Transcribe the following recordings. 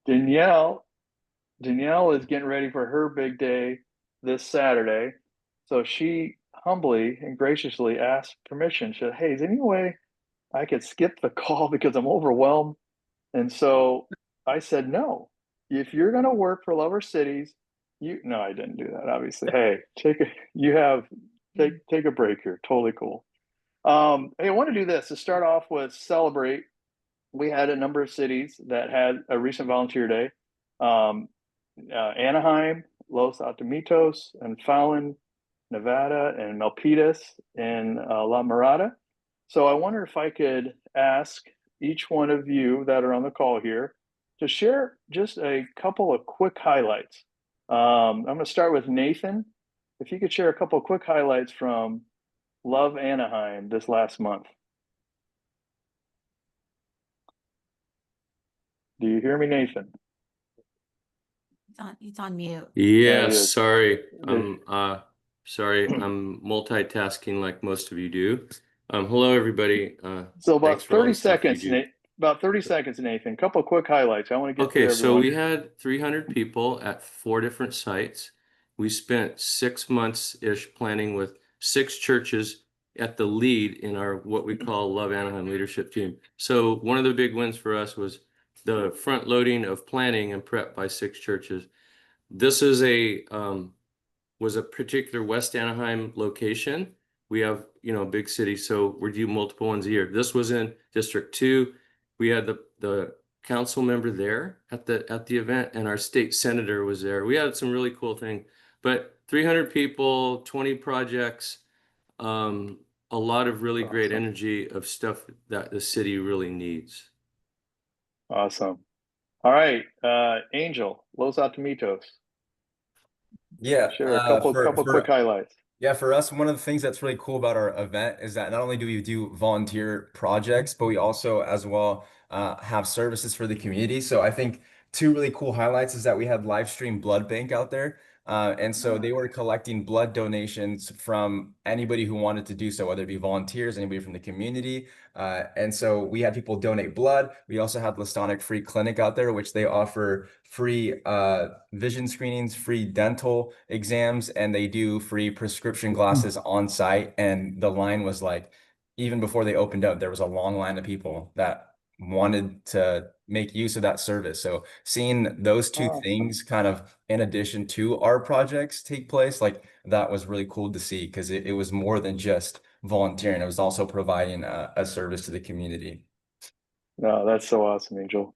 Danielle, Danielle is getting ready for her big day this Saturday. So she humbly and graciously asked permission. She said, "Hey, is there any way I could skip the call because I'm overwhelmed?" And so I said, "No. If you're going to work for Lover Cities, no, I didn't do that, obviously. Hey, take a break here. Totally cool. Hey, I want to do this to start off with celebrate. We had a number of cities that had a recent volunteer day. Um, Anaheim, Los Alamitos, and Fallon, Nevada, and Milpitas, and La Mirada. So I wonder if I could ask each one of you that are on the call here to share just a couple of quick highlights. I'm going to start with Nathan. If you could share a couple of quick highlights from Love Anaheim this last month. Do you hear me, Nathan? It's on mute. There he Yes, is. sorry. There- Sorry. I'm multitasking like most of you do. Hello everybody. So Thanks about for all 30 the stuff you seconds, do. Nate. About 30 seconds, Nathan. Couple of quick highlights. I want to get to Okay, so everyone. we had 300 people at 4 different sites. We spent 6 months-ish planning with 6 churches at the lead in our what we call Love Anaheim leadership team. So one of the big wins for us was the front loading of planning and prep by 6 churches. This is a was a particular West Anaheim location. We have, big city, so we do multiple ones a year. This was in District 2. We had the council member there at the event, and our state senator was there. We had some really cool thing, but 300 people, 20 projects, a lot of really great Awesome. energy of stuff that the city really needs. Awesome. All right. Angel, Los Alamitos. Yeah, Share a uh, for couple quick for highlights. yeah, for us, one of the things that's really cool about our event is that not only do we do volunteer projects, but we also as well have services for the community. So I think two really cool highlights is that we had live stream blood bank out there. And so they were collecting blood donations from anybody who wanted to do so, whether it be volunteers, anybody from the community. And so we had people donate blood. We also had Lastonic Free Clinic out there, which they offer free vision screenings, free dental exams, and they do free prescription glasses on site. And the line was like, even before they opened up, there was a long line of people that wanted to make use of that service. So seeing those two Awesome. things kind of in addition to our projects take place, like that was really cool to see because it was more than just volunteering. It was also providing a service to the community. No, that's so awesome, Angel.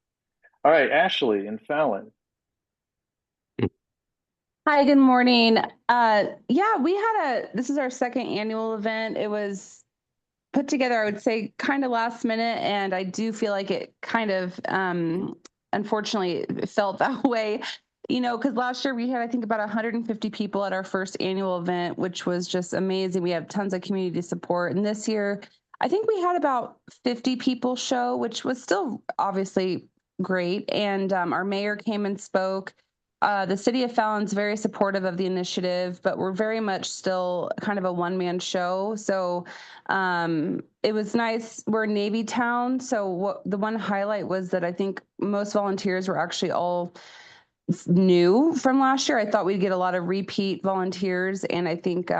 All right, Ashley and Fallon. Hi, good morning. Yeah, this is our second annual event. It was put together, I would say, kind of last minute, and I do feel like it kind of, unfortunately, it felt that way, because last year we had, I think, about 150 people at our first annual event, which was just amazing. We have tons of community support. And this year, I think we had about 50 people show, which was still obviously great. And our mayor came and spoke. The city of Fallon's very supportive of the initiative, but we're very much still kind of a one-man show. So it was nice. We're Navy town. So the one highlight was that I think most volunteers were actually all new from last year. I thought we'd get a lot of repeat volunteers, and I think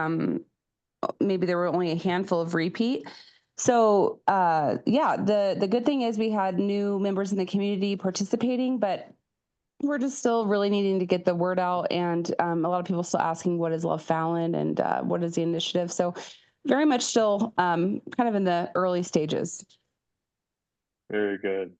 maybe there were only a handful of repeat. So yeah, the good thing is we had new members in the community participating, but we're just still really needing to get the word out, and a lot of people still asking what is Love Fallon and what is the initiative. So very much still kind of in the early stages. Very good.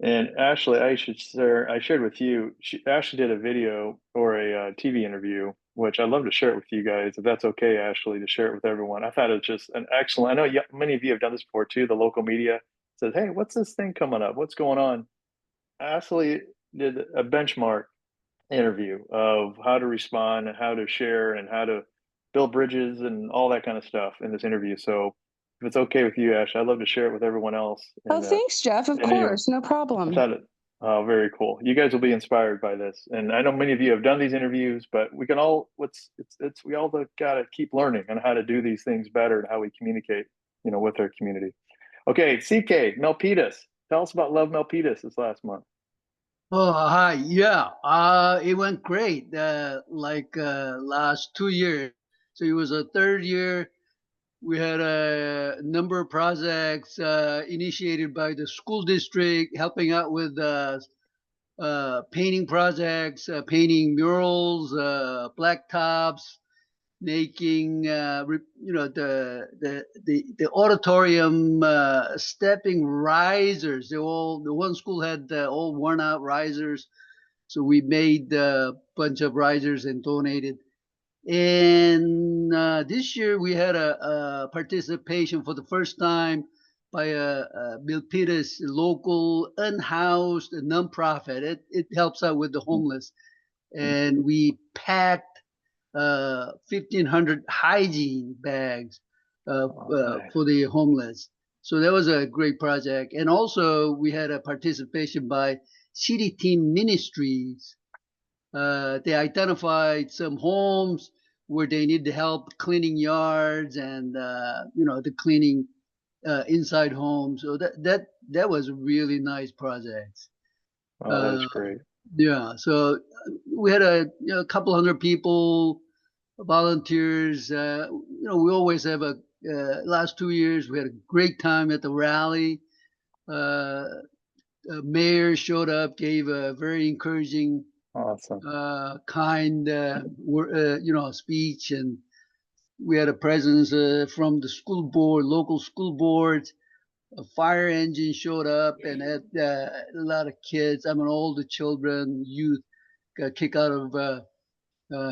And Ashley, I shared with you. Ashley did a video or a TV interview, which I'd love to share it with you guys, if that's okay, Ashley, to share it with everyone. I thought it was just an excellent. I know many of you have done this before too. The local media says, "Hey, what's this thing coming up? What's going on?" Ashley did a benchmark interview of how to respond and how to share and how to build bridges and all that kind of stuff in this interview. So if it's okay with you, Ash, I'd love to share it with everyone else. Oh, thanks, Jeff. Of And anyway, course, no I problem. thought it very cool. You guys will be inspired by this. And I know many of you have done these interviews, but we can all we all gotta keep learning on how to do these things better and how we communicate, with our community. Okay, CK, Milpitas. Tell us about Love Milpitas this last month. Oh, hi. Yeah, it went great. Last 2 years. So it was a third year. We had a number of projects initiated by the school district, helping out with painting projects, painting murals, blacktops, making the auditorium stepping risers. The one school had all worn out risers, so we made a bunch of risers and donated. And this year we had a participation for the first time by Milpitas, local unhoused nonprofit. It helps out with the homeless, and we packed 1,500 hygiene bags Nice. for the homeless. So that was a great project. And also we had a participation by City Team Ministries. They identified some homes where they need help cleaning yards and the cleaning inside homes. So that was a really nice project. Oh, that's great. Yeah, so we had a couple hundred people, volunteers. We always have last 2 years we had a great time at the rally. Mayor showed up, gave a very encouraging, Awesome. kind, speech, and we had a presence from the school board, local school boards. A fire engine showed up and had a lot of kids. I mean, all the children, youth got kicked out of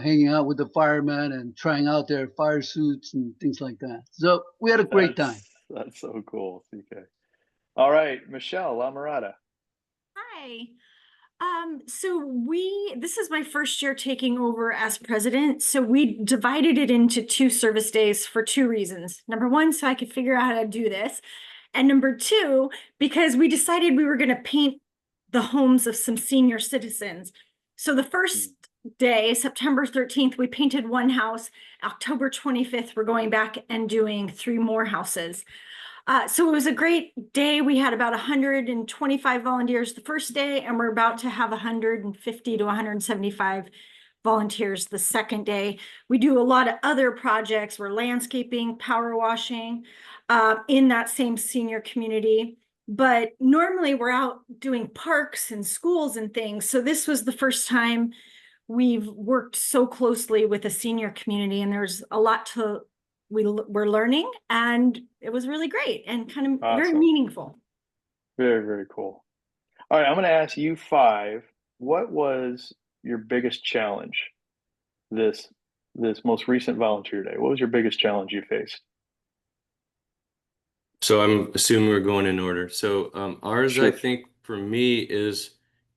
hanging out with the firemen and trying out their fire suits and things like that. So we had a great time. That's so cool, CK. All right, Michelle Lamarada. Hi. This is my first year taking over as president. So we divided it into 2 service days for 2 reasons. Number one, so I could figure out how to do this. And number 2, because we decided we were going to paint the homes of some senior citizens. So the first day, September 13th, we painted one house. October 25th, we're going back and doing 3 more houses. So it was a great day. We had about 125 volunteers the first day, and we're about to have 150 to 175 volunteers the second day. We do a lot of other projects. We're landscaping, power washing in that same senior community. But normally we're out doing parks and schools and things. So this was the first time we've worked so closely with a senior community, and there's a lot we're learning, and it was really great and kind of very Awesome. meaningful. Very, very cool. All right, I'm going to ask you 5. What was your biggest challenge this most recent volunteer day? What was your biggest challenge you faced? So I'm assuming we're going in order. So ours, I Sure. think, for me, is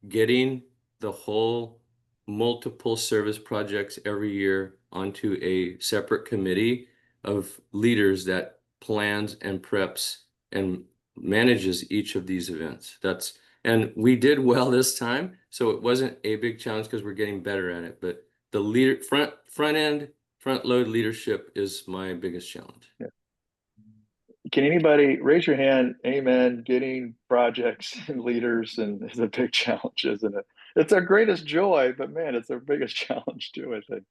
getting the whole multiple service projects every year onto a separate committee of leaders that plans and preps and manages each of these events. And we did well this time, so it wasn't a big challenge because we're getting better at it. But the front load leadership is my biggest challenge. Yeah. Can anybody raise your hand? Amen. Getting projects and leaders and is a big challenge, isn't it? It's our greatest joy, but man, it's our biggest challenge too, I think.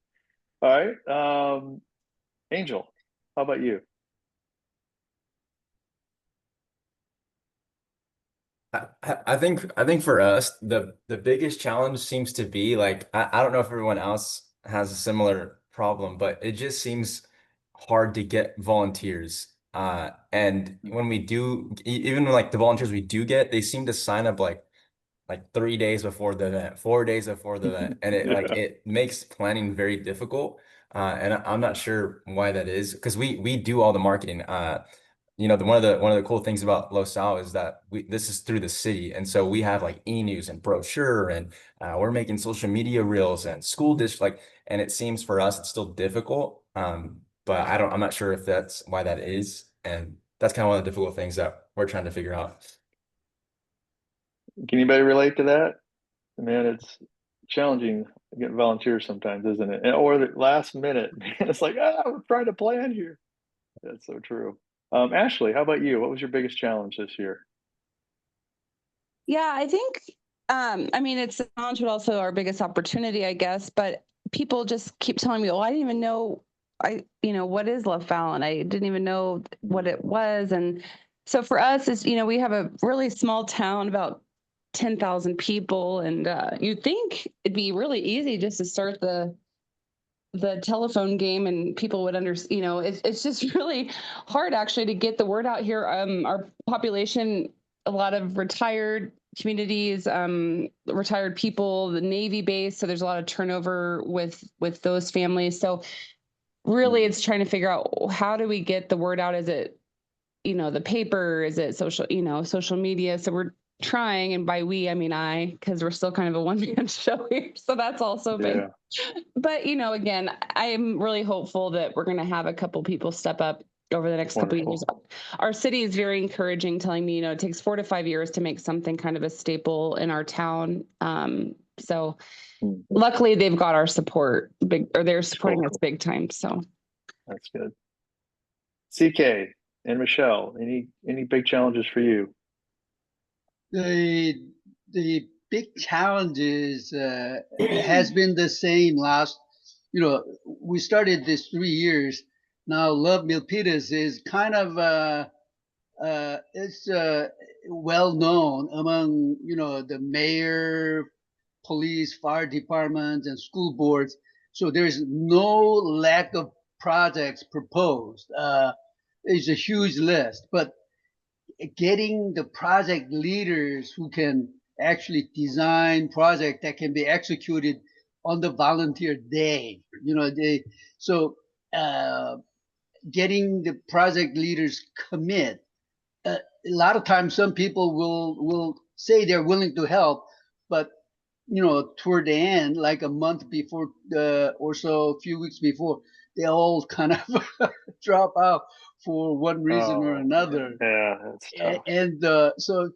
All right. Angel, how about you? I think for us the biggest challenge seems to be like I don't know if everyone else has a similar problem, but it just seems hard to get volunteers. And when we do, even like the volunteers we do get, they seem to sign up like 3 days before the event, 4 days before the event, and it makes planning very difficult. And I'm not sure why that is, because we do all the marketing. One of the cool things about Los Al is that this is through the city, and so we have like e-news and brochure, and we're making social media reels and school district, and it seems for us it's still difficult. But I'm not sure if that's why that is, and that's kind of one of the difficult things that we're trying to figure out. Can anybody relate to that? Man, it's challenging getting volunteers sometimes, isn't it? Or the last minute, man, it's like, we're trying to plan here. That's so true. Ashley, how about you? What was your biggest challenge this year? Yeah, I think I mean, it's a challenge, but also our biggest opportunity, I guess. But people just keep telling me, "Oh, I didn't even know what is Love Fallon? I didn't even know what it was." And so for us, is we have a really small town, about 10,000 people, and you'd think it'd be really easy just to start the telephone game and people would understand. It's just really hard actually to get the word out here. Our population, a lot of retired communities, retired people, the Navy base, so there's a lot of turnover with those families. So really it's trying to figure out, how do we get the word out? Is it the paper? Is it social media? So we're trying, and by we I mean I, because we're still kind of a one-man show here, so that's also been. Yeah. But again, I'm really hopeful that we're going to have a couple people step up over the next couple of years. Wonderful. Our city is very encouraging, telling me it takes 4 to 5 years to make something kind of a staple in our town. So Mhm. luckily they've got our support, they're supporting Cool. us big time. So That's good. CK and Michelle, any big challenges for you? The big challenges has been the same last. We started this 3 years now. Love Milpitas is kind of it's well known among the mayor, police, fire departments, and school boards. So there's no lack of projects proposed. It's a huge list, but getting the project leaders who can actually design project that can be executed on the volunteer day, so uh, getting the project leaders commit. A lot of times, some people will say they're willing to help, but toward the end, like a month before or so, a few weeks before, they all kind of drop out for one reason or Oh, another. yeah, that's tough. And so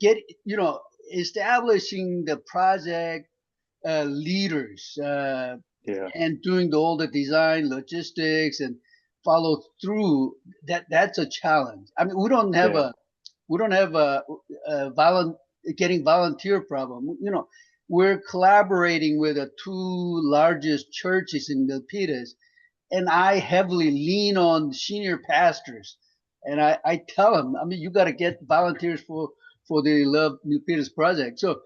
establishing the project leaders Yeah. and doing all the design, logistics, and follow through. That's a challenge. I mean, Yeah. we don't have getting volunteer problem. We're collaborating with the two largest churches in Milpitas, and I heavily lean on senior pastors. And I tell them, I mean, you got to get volunteers for the Love Milpitas project. So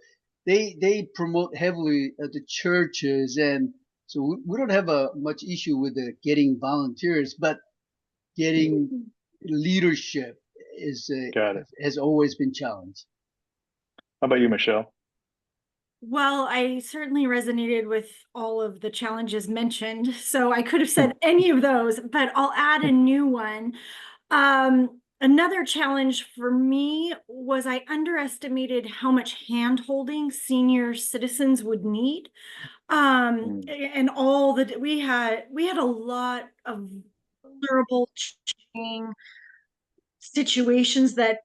they promote heavily at the churches, and so we don't have a much issue with getting volunteers, but getting leadership is Got it. has always been challenged. How about you, Michelle? Well, I certainly resonated with all of the challenges mentioned, so I could have said any of those, but I'll add a new one. Another challenge for me was I underestimated how much hand-holding senior citizens would need. And all that we had a lot of vulnerable situations that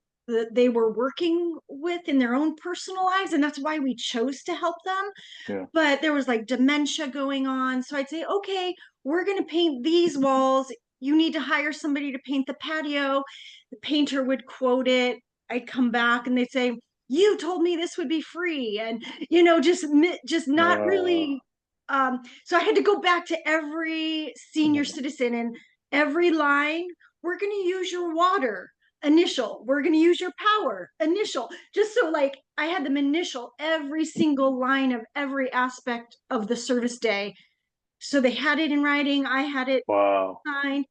they were working with in their own personal lives, and that's why we chose to help them. Yeah. But there was like dementia going on, so I'd say, okay, we're going to paint these walls, you need to hire somebody to paint the patio. The painter would quote it, I'd come back and they'd say, you told me this would be free, and just not really. So I had to go back to every senior citizen, and every line, we're going to use your water, initial, we're going to use your power, initial, just so like I had them initial every single line of every aspect of the service day, so they had it in writing, I had it Wow. signed.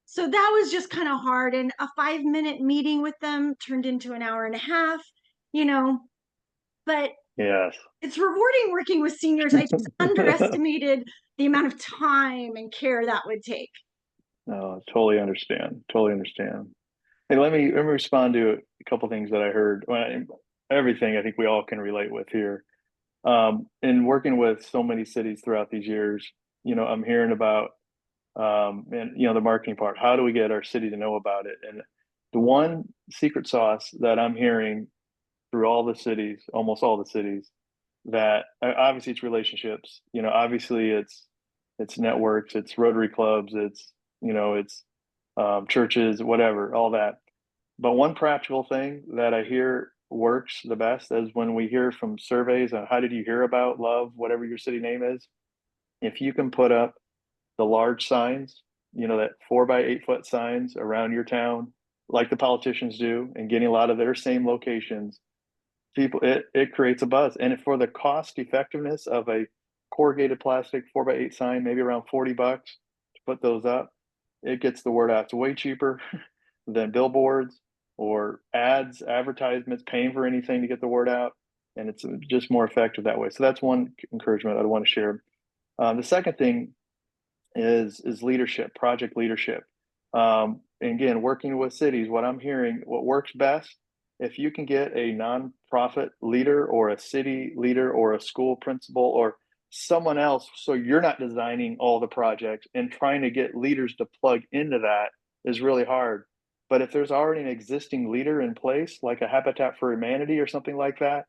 So that was just kind of hard, and a 5-minute meeting with them turned into an hour and a half, but Yes. it's rewarding working with seniors. I just underestimated the amount of time and care that would take. No, totally understand. Totally understand. Hey, let me respond to a couple things that I heard. Everything I think we all can relate with here. In working with so many cities throughout these years, I'm hearing about and the marketing part. How do we get our city to know about it? And the one secret sauce that I'm hearing through all the cities, almost all the cities, that obviously it's relationships. Obviously it's networks, it's Rotary clubs, it's churches, whatever, all that. But one practical thing that I hear works the best is when we hear from surveys on how did you hear about Love, whatever your city name is. If you can put up the large signs, that 4 by 8 foot signs around your town, like the politicians do, and getting a lot of their same locations, it creates a buzz. And for the cost effectiveness of a corrugated plastic 4 by 8 sign, maybe around $40 to put those up, it gets the word out. It's way cheaper than billboards or ads, advertisements, paying for anything to get the word out. And it's just more effective that way. So that's one encouragement I want to share. The second thing is leadership, project leadership. And again, working with cities, what I'm hearing, what works best, if you can get a nonprofit leader or a city leader or a school principal or someone else, so you're not designing all the projects and trying to get leaders to plug into that is really hard. But if there's already an existing leader in place, like a Habitat for Humanity or something like that,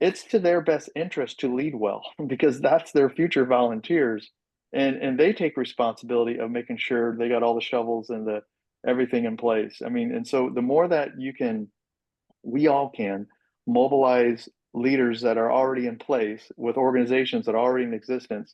it's to their best interest to lead well because that's their future volunteers, and they take responsibility of making sure they got all the shovels and the everything in place. I mean, and so the more that we all can mobilize leaders that are already in place with organizations that are already in existence,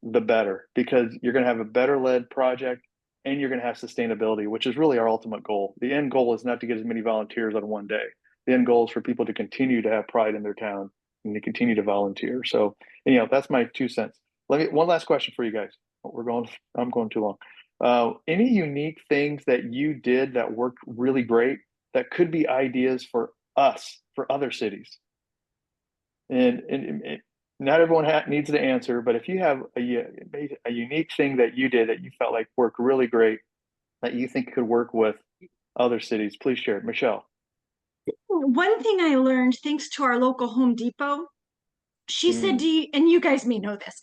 the better, because you're going to have a better led project and you're going to have sustainability, which is really our ultimate goal. The end goal is not to get as many volunteers on one day. The end goal is for people to continue to have pride in their town and to continue to volunteer. So, that's my 2 cents. One last question for you guys. I'm going too long. Any unique things that you did that worked really great that could be ideas for us, for other cities? And not everyone needs to answer, but if you have a unique thing that you did that you felt like worked really great that you think could work with other cities, please share it. Michelle. One thing I learned thanks to our local Home Depot, she said, and you guys may know this,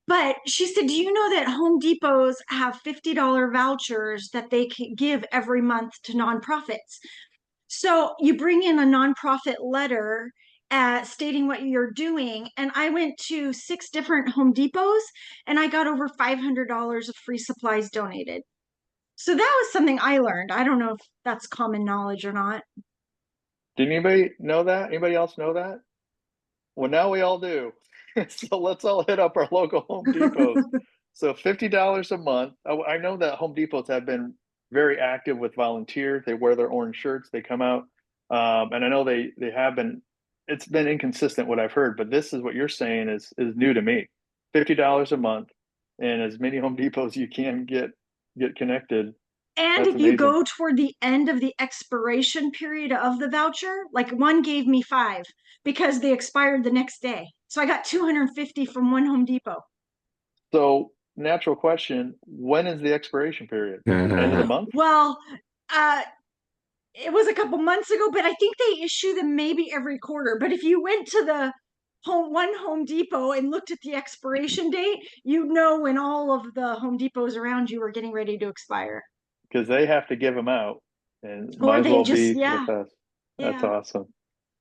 but she said, do you know that Home Depots have $50 vouchers that they can give every month to nonprofits? So you bring in a nonprofit letter stating what you're doing. And I went to 6 different Home Depots and I got over $500 of free supplies donated. So that was something I learned. I don't know if that's common knowledge or not. Did anybody know that? Anybody else know that? Well, now we all do. So let's all hit up our local Home Depots. So $50 a month. I know that Home Depots have been very active with volunteers. They wear their orange shirts. They come out, and I know they have been. It's been inconsistent what I've heard, but this is what you're saying is new to me. $50 a month, and as many Home Depots you can get connected. And That's if you amazing. go toward the end of the expiration period of the voucher, like one gave me 5 because they expired the next day. So I got 250 from one Home Depot. So, natural question, when is the expiration period? End of the month? Well, it was a couple months ago, but I think they issue them maybe every quarter. But if you went to the Home Depot and looked at the expiration date, you'd know when all of the Home Depots around you were getting ready to expire. Because they have to give them out and Or might as they well just, be yeah. with us. That's Yeah. awesome.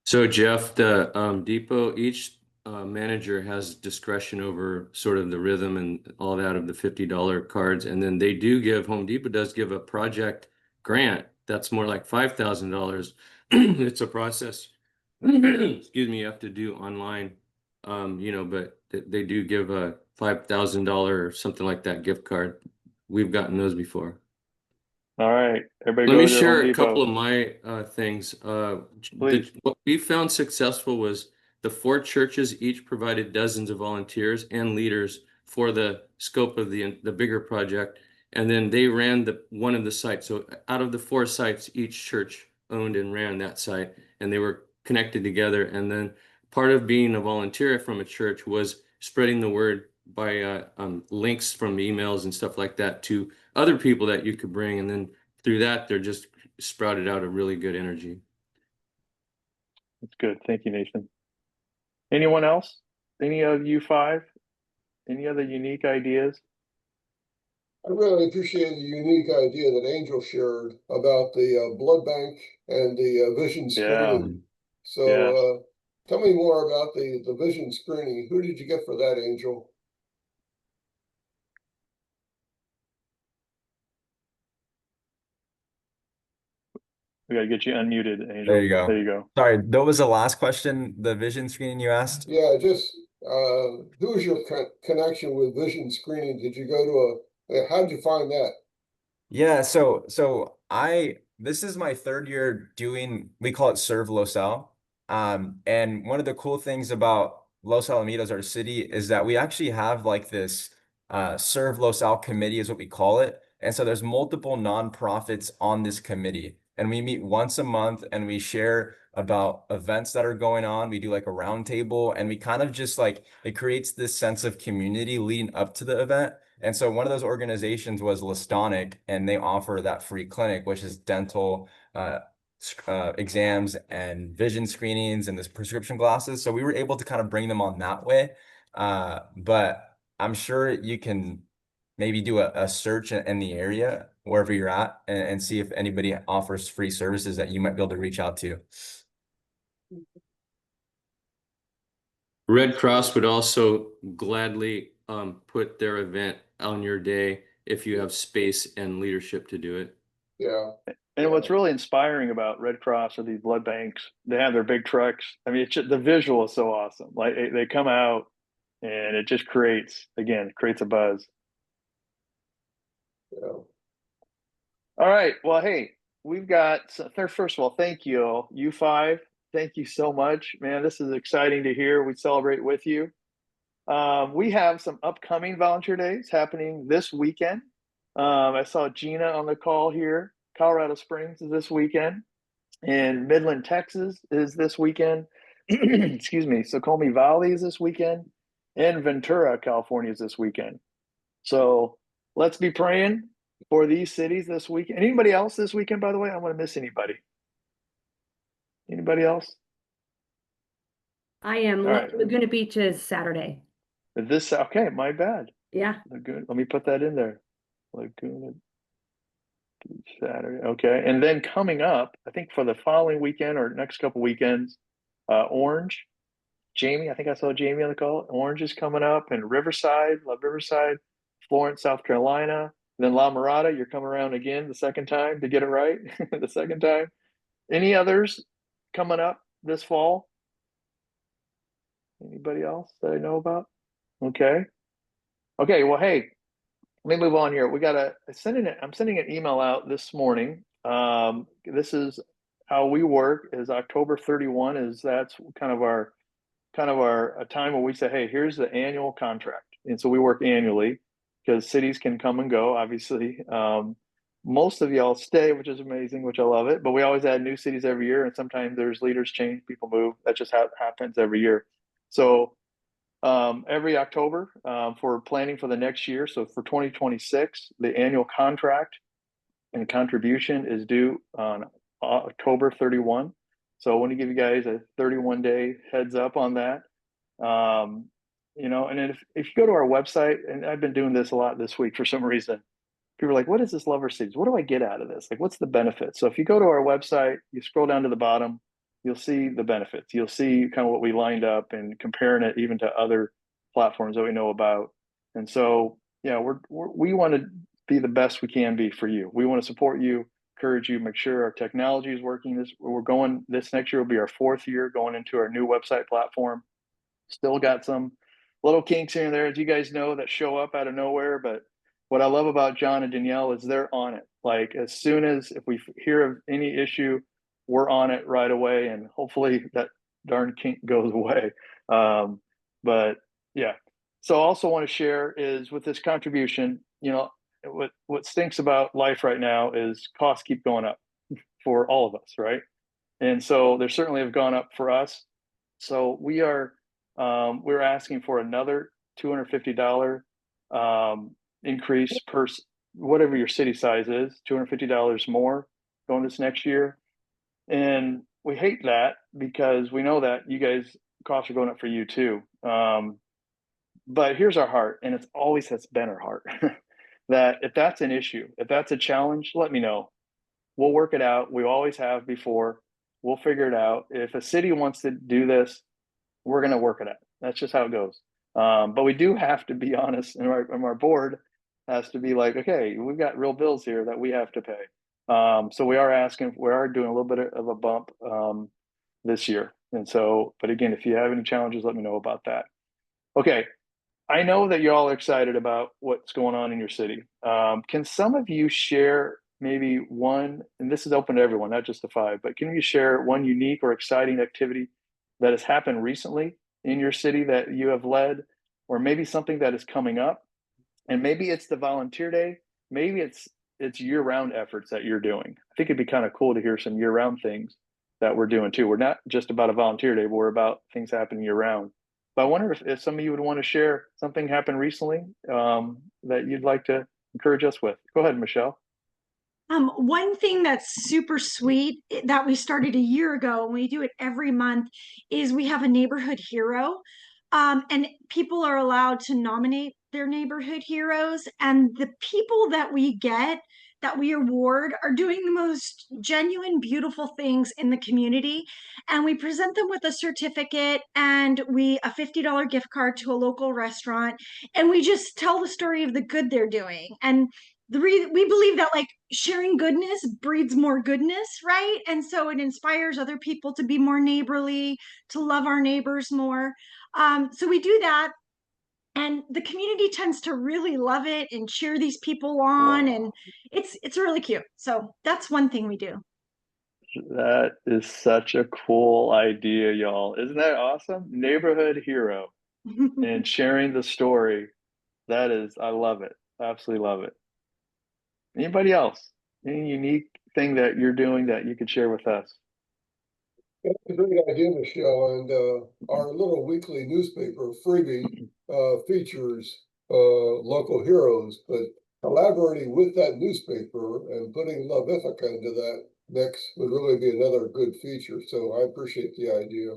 So Jeff, the depot, each manager has discretion over sort of the rhythm and all that of the $50 cards. And then they do give, Home Depot does give a project grant that's more like $5,000. It's a process, excuse me, you have to do online, but they do give a $5,000 or something like that gift card. We've gotten those before. All right, everybody Let go me to your Home share a Depot. couple of my things. Please. What we found successful was the 4 churches each provided dozens of volunteers and leaders for the scope of the bigger project, and then they ran one of the sites. So out of the 4 sites, each church owned and ran that site, and they were connected together. And then part of being a volunteer from a church was spreading the word by links from emails and stuff like that to other people that you could bring, and then through that they're just sprouted out a really good energy. That's good. Thank you, Nathan. Anyone else? Any of you 5? Any other unique ideas? I really appreciate the unique idea that Angel shared about the blood bank and the vision screening. So tell me more about the vision screening. Who did you get for that, Angel? We gotta get you unmuted, Angel. There you go. There you go. Sorry, that was the last question, the vision screening you asked? Yeah, just, who's your connection with vision screening? Did you go to how'd you find that? Yeah, so this is my third year doing, we call it Serve Los Al. And one of the cool things about Los Alamitos, our city, is that we actually have like this Serve Los Al committee is what we call it. And so there's multiple nonprofits on this committee. And we meet once a month and we share about events that are going on. We do like a roundtable and we kind of just like, it creates this sense of community leading up to the event. And so one of those organizations was Listonic, and they offer that free clinic, which is dental exams and vision screenings and this prescription glasses. So we were able to kind of bring them on that way. But I'm sure you can maybe do a search in the area wherever you're at and see if anybody offers free services that you might be able to reach out to. Red Cross would also gladly put their event on your day if you have space and leadership to do it. Yeah. And what's really inspiring about Red Cross or these blood banks, they have their big trucks. I mean, it's just, the visual is so awesome. Like they come out and it just creates a buzz. Yeah. All right. Well, hey, we've got, first of all, thank you, U5. Thank you so much, man. This is exciting to hear. We celebrate with you. We have some upcoming volunteer days happening this weekend. I saw Gina on the call here. Colorado Springs is this weekend, and Midland, Texas is this weekend. Excuse me. Snoqualmie Valley is this weekend, and Ventura, California is this weekend. So let's be praying for these cities this weekend. Anybody else this weekend, by the way? I don't want to miss anybody. Anybody else? I am. All right. Laguna Beach is Saturday. Okay, my bad. Yeah. Laguna, let me put that in there. Laguna Beach Saturday. Okay. And then coming up, I think for the following weekend or next couple weekends, Orange. Jamie, I think I saw Jamie on the call. Orange is coming up, and Riverside, love Riverside, Florence, South Carolina. And then La Mirada, you're coming around again the second time to get it right. The second time. Any others coming up this fall? Anybody else that I know about? Okay. Okay. Well, hey, let me move on here. I'm sending an email out this morning. This is how we work. Is October 31 that's kind of our a time where we say, hey, here's the annual contract. And so we work annually because cities can come and go, obviously. Most of y'all stay, which is amazing, which I love it. But we always add new cities every year. And sometimes there's leaders change, people move. That just happens every year. So every October for planning for the next year. So for 2026, the annual contract and contribution is due on October 31. So I want to give you guys a 31-day heads up on that. You know, and then if you go to our website, and I've been doing this a lot this week for some reason, people are like, what is this Lover Cities? What do I get out of this? Like, what's the benefit? So if you go to our website, you scroll down to the bottom, you'll see the benefits. You'll see kind of what we lined up and comparing it even to other platforms that we know about. And so, yeah, we want to be the best we can be for you. We want to support you, encourage you, make sure our technology is working. This next year will be our 4th year going into our new website platform. Still got some little kinks here and there, as you guys know, that show up out of nowhere. But what I love about John and Danielle is they're on it. Like as soon as if we hear of any issue, we're on it right away, and hopefully that darn kink goes away. But yeah. So I also want to share is with this contribution, you know, what stinks about life right now is costs keep going up for all of us, right? And so they certainly have gone up for us. So we're asking for another $250 increase per whatever your city size is, $250 more going this next year. And we hate that because we know that you guys costs are going up for you too. But here's our heart, and it's always has been our heart that if that's an issue, if that's a challenge, let me know. We'll work it out. We always have before. We'll figure it out. If a city wants to do this, we're going to work it out. That's just how it goes. But we do have to be honest, and our board has to be like, okay, we've got real bills here that we have to pay. So we are doing a little bit of a bump this year. And so, but again, if you have any challenges, let me know about that. Okay. I know that you all are excited about what's going on in your city. Can some of you share maybe one, and this is open to everyone, not just the five, but can you share one unique or exciting activity that has happened recently in your city that you have led, or maybe something that is coming up? And maybe it's the volunteer day, maybe it's year-round efforts that you're doing. I think it'd be kind of cool to hear some year-round things that we're doing too. We're not just about a volunteer day, but we're about things happening year-round. But I wonder if some of you would want to share something happened recently that you'd like to encourage us with. Go ahead, Michelle. One thing that's super sweet that we started a year ago, and we do it every month, is we have a neighborhood hero. And people are allowed to nominate their neighborhood heroes. And the people that we get, that we award, are doing the most genuine, beautiful things in the community. And we present them with a certificate and a $50 gift card to a local restaurant. And we just tell the story of the good they're doing. And we believe that like sharing goodness breeds more goodness, right? And so it inspires other people to be more neighborly, to love our neighbors more. So we do that, and the community tends to really love it and cheer these people on. Wow. And it's really cute. So that's one thing we do. That is such a cool idea, y'all. Isn't that awesome? Neighborhood hero and sharing the story. I love it. Absolutely love it. Anybody else? Any unique thing that you're doing that you could share with us? That's a great idea, Michelle. And our little weekly newspaper, Freebie, features local heroes. But collaborating with that newspaper and putting Love Ithaca into that mix would really be another good feature. So I appreciate the idea.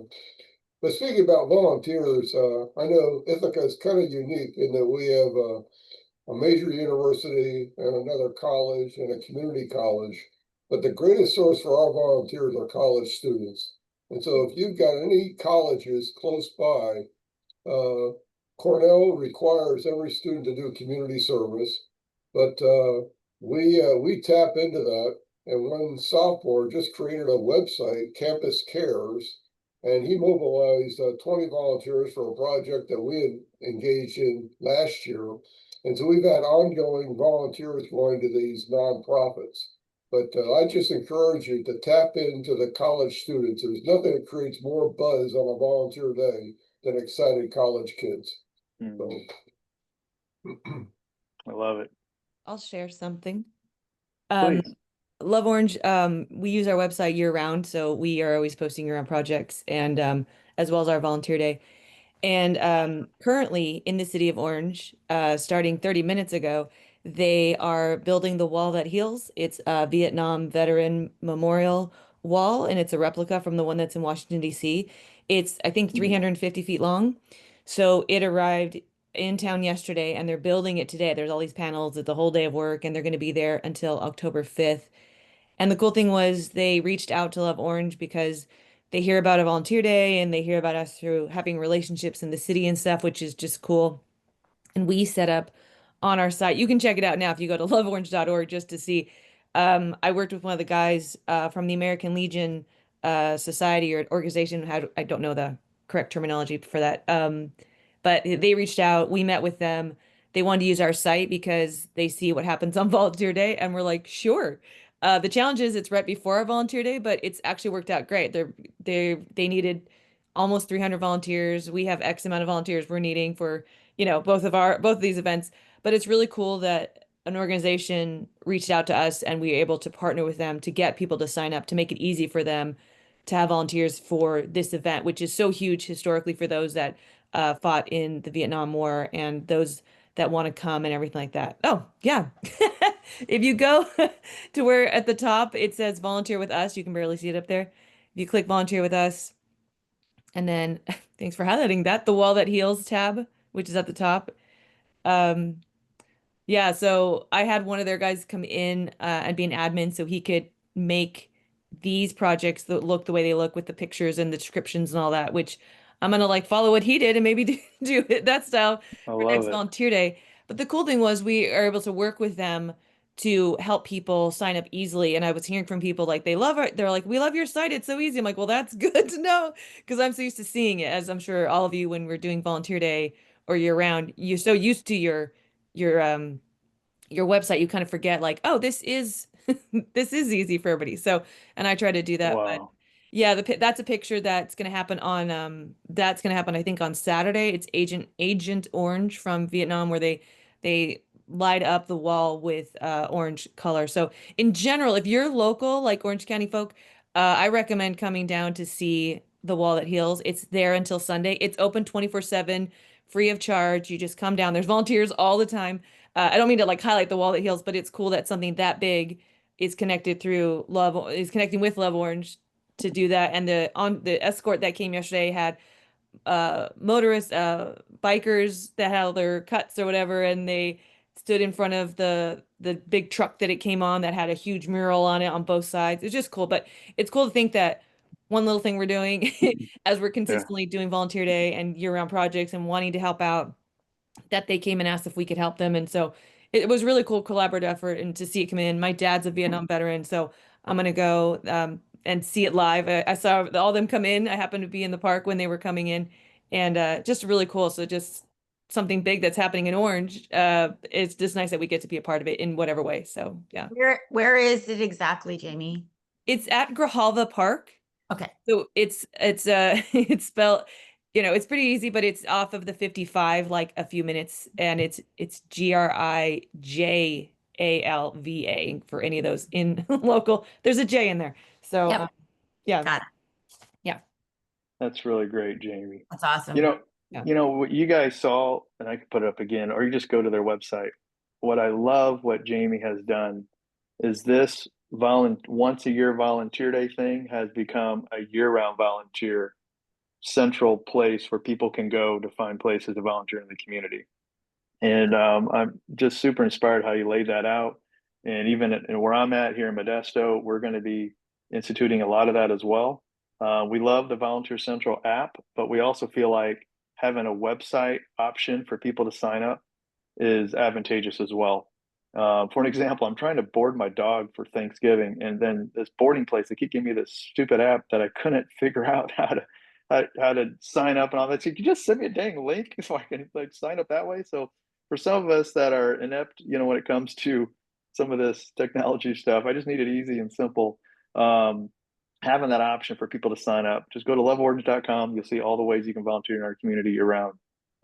But speaking about volunteers, I know Ithaca is kind of unique in that we have a major university and another college and a community college. But the greatest source for our volunteers are college students. And so if you've got any colleges close by, Cornell requires every student to do community service, but we tap into that. And one sophomore just created a website, Campus Cares, and he mobilized 20 volunteers for a project that we had engaged in last year. And so we've had ongoing volunteers going to these nonprofits. But I just encourage you to tap into the college students. There's nothing that creates more buzz on a volunteer day than excited college kids. So. I love it. I'll share something. Please. Love Orange, we use our website year round, so we are always posting year-round projects, and as well as our volunteer day. And currently in the city of Orange, starting 30 minutes ago, they are building the wall that heals. It's a Vietnam veteran memorial wall, and it's a replica from the one that's in Washington, D.C. It's, I think, 350 feet long. So it arrived in town yesterday, and they're building it today. There's all these panels. It's a whole day of work, and they're going to be there until October 5th. And the cool thing was they reached out to Love Orange because they hear about a volunteer day and they hear about us through having relationships in the city and stuff, which is just cool. And we set up on our site. You can check it out now if you go to loveorange.org just to see. I worked with one of the guys from the American Legion Society or organization. I don't know the correct terminology for that. But they reached out. We met with them. They wanted to use our site because they see what happens on volunteer day. And we're like, sure. The challenge is it's right before our volunteer day, but it's actually worked out great. They needed almost 300 volunteers. We have X amount of volunteers we're needing for, both of these events. But it's really cool that an organization reached out to us and we were able to partner with them to get people to sign up, to make it easy for them to have volunteers for this event, which is so huge historically for those that fought in the Vietnam War and those that want to come and everything like that. Oh, yeah. If you go to where at the top it says volunteer with us, you can barely see it up there. If you click volunteer with us, and then thanks for highlighting that, the wall that heals tab, which is at the top. Yeah, so I had one of their guys come in and be an admin so he could make these projects that look the way they look with the pictures and the descriptions and all that, which I'm gonna follow what he did and maybe do it that style for next volunteer day. But the cool thing was we are able to work with them to help people sign up easily. And I was hearing from people like they love it. They're like, we love your site. It's so easy. I'm like, well, that's good to know because I'm so used to seeing it, as I'm sure all of you when we're doing volunteer day or year round, you're so used to your website, you kind of forget like, oh, this is this is easy for everybody. So, and I try to do that, but Wow. yeah, that's a picture that's going to happen on I think on Saturday. It's Agent Orange from Vietnam where they light up the wall with orange color. So in general, if you're local like Orange County folk, I recommend coming down to see the Wall That Heals. It's there until Sunday. It's open 24/7, free of charge. You just come down. There's volunteers all the time. I don't mean to like highlight the Wall That Heals, but it's cool that something that big is connecting with Love Orange to do that. And the escort that came yesterday had motorists, bikers that had all their cuts or whatever, and they stood in front of the big truck that it came on that had a huge mural on it on both sides. It's just cool, but it's cool to think that one little thing we're doing as we're consistently doing volunteer day and year-round projects and wanting to help out, that they came and asked if we could help them. And so it was really cool collaborative effort and to see it come in. My dad's a Vietnam veteran, so I'm gonna go and see it live. I saw all them come in. I happened to be in the park when they were coming in, and just really cool. So just something big that's happening in Orange. It's just nice that we get to be a part of it in whatever way. So yeah. Where is it exactly, Jamie? It's at Grijalva Park. Okay. So it's it's spelled, it's pretty easy, but it's off of the 55, like a few minutes, and it's Grijalva for any of those in local. There's a J in there. So Yep. yeah. Got it. Yeah. That's really great, Jamie. That's awesome. What you guys saw, and I can put it up again, or you just go to their website. What I love what Jamie has done is this once a year volunteer day thing has become a year-round volunteer central place where people can go to find places to volunteer in the community. And I'm just super inspired how you laid that out. And even where I'm at here in Modesto, we're going to be instituting a lot of that as well. We love the Volunteer Central app, but we also feel like having a website option for people to sign up is advantageous as well. For an example, I'm trying to board my dog for Thanksgiving, and then this boarding place, they keep giving me this stupid app that I couldn't figure out how to sign up and all that. So you can just send me a dang link so I can like sign up that way. So for some of us that are inept, when it comes to some of this technology stuff, I just need it easy and simple. Having that option for people to sign up, just go to loveorange.com. You'll see all the ways you can volunteer in our community year round.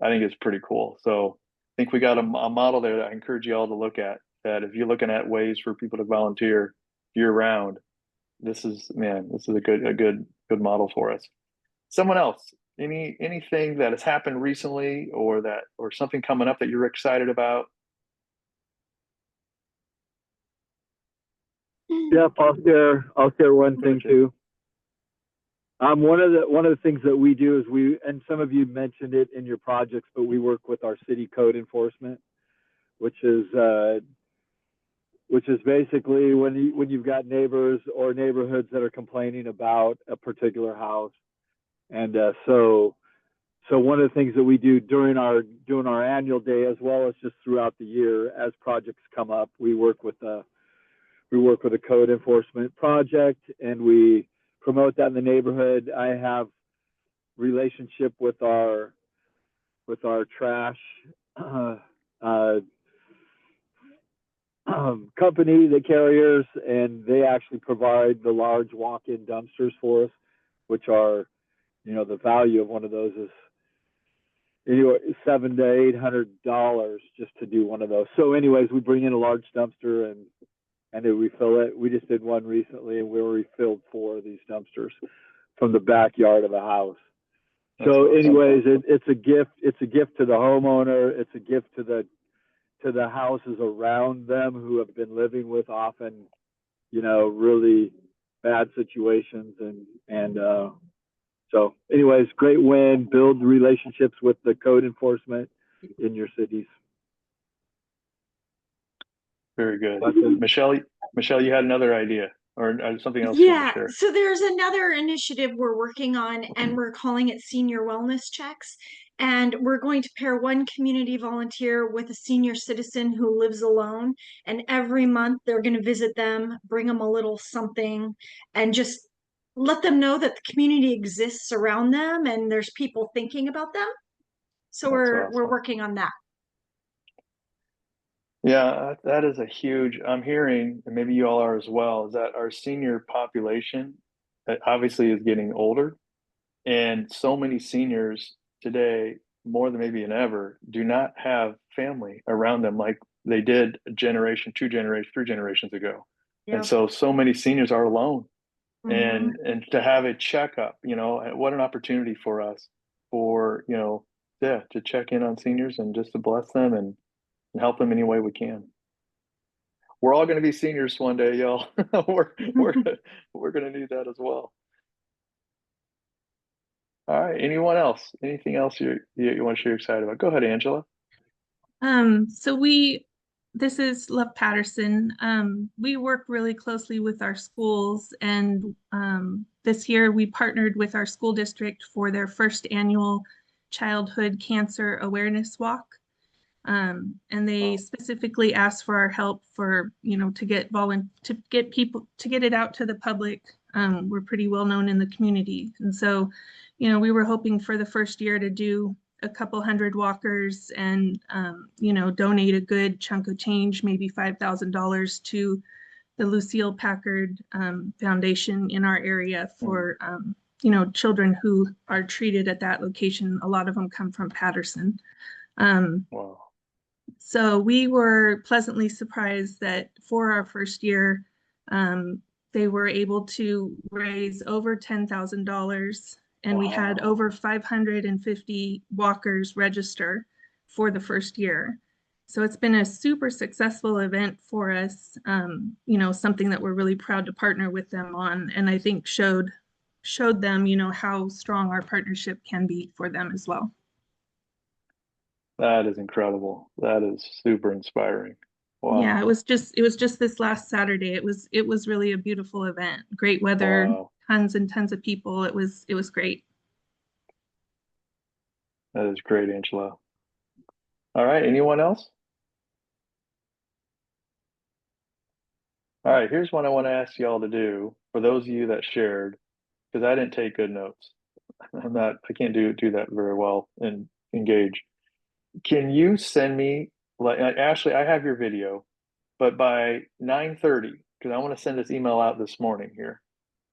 I think it's pretty cool. So I think we got a model there that I encourage you all to look at, that if you're looking at ways for people to volunteer year round, this is a good model for us. Someone else, anything that has happened recently or something coming up that you're excited about? Yep, I'll share one thing too. One of the things that we do is and some of you mentioned it in your projects, but we work with our city code enforcement, which is basically when you've got neighbors or neighborhoods that are complaining about a particular house. And so one of the things that we do during our annual day, as well as just throughout the year, as projects come up, we work with a code enforcement project, and we promote that in the neighborhood. I have relationship with our trash company, the carriers, and they actually provide the large walk-in dumpsters for us, which are, the value of one of those is anyway $700 to $800 just to do one of those. So anyways, we bring in a large dumpster and they refill it. We just did one recently, and we refilled 4 of these dumpsters from the backyard of a house. So anyways, it's a gift. It's a gift to the homeowner. It's a gift to the houses around them who have been living with often, really bad situations. And so anyways, great win. Build relationships with the code enforcement in your cities. Very good. Michelle, you had another idea or something else? Yeah. So there's another initiative we're working on, and we're calling it Senior Wellness Checks. And we're going to pair one community volunteer with a senior citizen who lives alone. And every month they're going to visit them, bring them a little something, and just let them know that the community exists around them and there's people thinking about them. So That's we're awesome. working on that. Yeah, that is a huge, I'm hearing, and maybe you all are as well, is that our senior population obviously is getting older. And so many seniors today, more than maybe than ever, do not have family around them like they did a generation, 2 generations, 3 generations ago. Yeah. And so many seniors are alone. Mhm. And to have a checkup, you know, what an opportunity for us for, you know, yeah, to check in on seniors and just to bless them and help them any way we can. We're all going to be seniors one day, y'all. we're going to need that as well. All right. Anyone else? Anything else you want to share excited about? Go ahead, Angela. So this is Love Patterson. We work really closely with our schools, and this year we partnered with our school district for their first annual Childhood Cancer Awareness Walk. And they specifically asked for our help for, you know, to get people to get it out to the public. We're pretty well known in the community. And so, you know, we were hoping for the first year to do a couple hundred walkers and, you know, donate a good chunk of change, maybe $5,000 to the Lucille Packard Foundation in our area for, you know, children who are treated at that location. A lot of them come from Patterson. Wow. So we were pleasantly surprised that for our first year, they were able to raise over $10,000, and we had over 550 walkers register for the first year. So it's been a super successful event for us, you know, something that we're really proud to partner with them on, and I think showed them, you know, how strong our partnership can be for them as well. That is incredible. That is super inspiring. Wow. Yeah, it was just this last Saturday. It was really a beautiful event. Great weather, Wow. tons and tons of people. It was great. That is great, Angela. All right, anyone else? All right, here's what I want to ask y'all to do for those of you that shared, because I didn't take good notes. I can't do that very well and engage. Can you send me, like, Ashley, I have your video, but by 9:30, because I want to send this email out this morning here.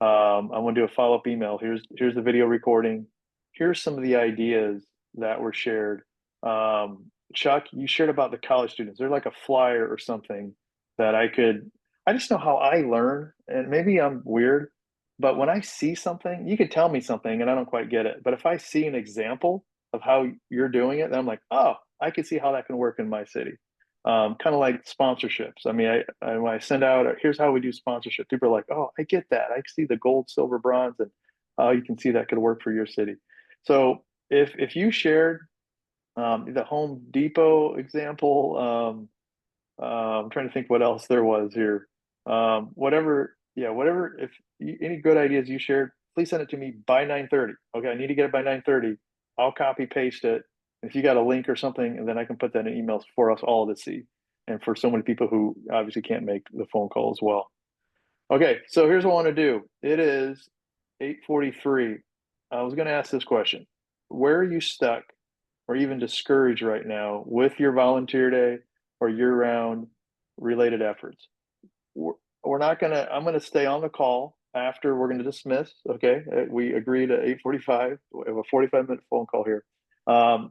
I want to do a follow-up email. Here's the video recording. Here's some of the ideas that were shared. Chuck, you shared about the college students. They're like a flyer or something that I just know how I learn, and maybe I'm weird, but when I see something, you could tell me something and I don't quite get it. But if I see an example of how you're doing it, then I'm like, oh, I can see how that can work in my city. Kind of like sponsorships. I mean, when I send out, here's how we do sponsorship. People are like, oh, I get that. I see the gold, silver, bronze, and how you can see that could work for your city. So if you shared the Home Depot example, I'm trying to think what else there was here. Whatever, if any good ideas you shared, please send it to me by 9:30. Okay, I need to get it by 9:30. I'll copy paste it. If you got a link or something, and then I can put that in emails for us all to see, and for so many people who obviously can't make the phone call as well. Okay, so here's what I want to do. It is 8:43. I was going to ask this question: where are you stuck, or even discouraged right now with your volunteer day or year-round related efforts? We're not gonna. I'm gonna stay on the call after we're gonna dismiss. Okay, we agreed at 8:45. We have a 45-minute phone call here.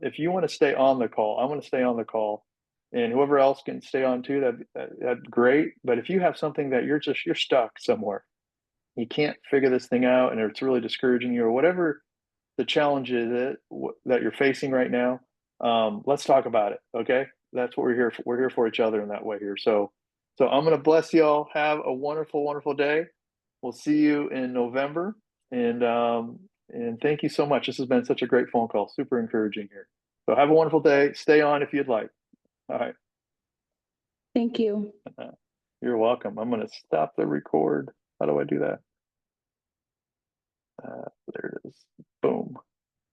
If you want to stay on the call, I'm going to stay on the call, and whoever else can stay on too, that's great. But if you have something that you're stuck somewhere, you can't figure this thing out, and it's really discouraging you, or whatever the challenge is that you're facing right now, let's talk about it. Okay, that's what we're here for. We're here for each other in that way here. So I'm going to bless y'all. Have a wonderful, wonderful day. We'll see you in November, and thank you so much. This has been such a great phone call. Super encouraging here. So have a wonderful day. Stay on if you'd like. All right. Thank you. You're welcome. I'm going to stop the record. How do I do that? There it is. Boom.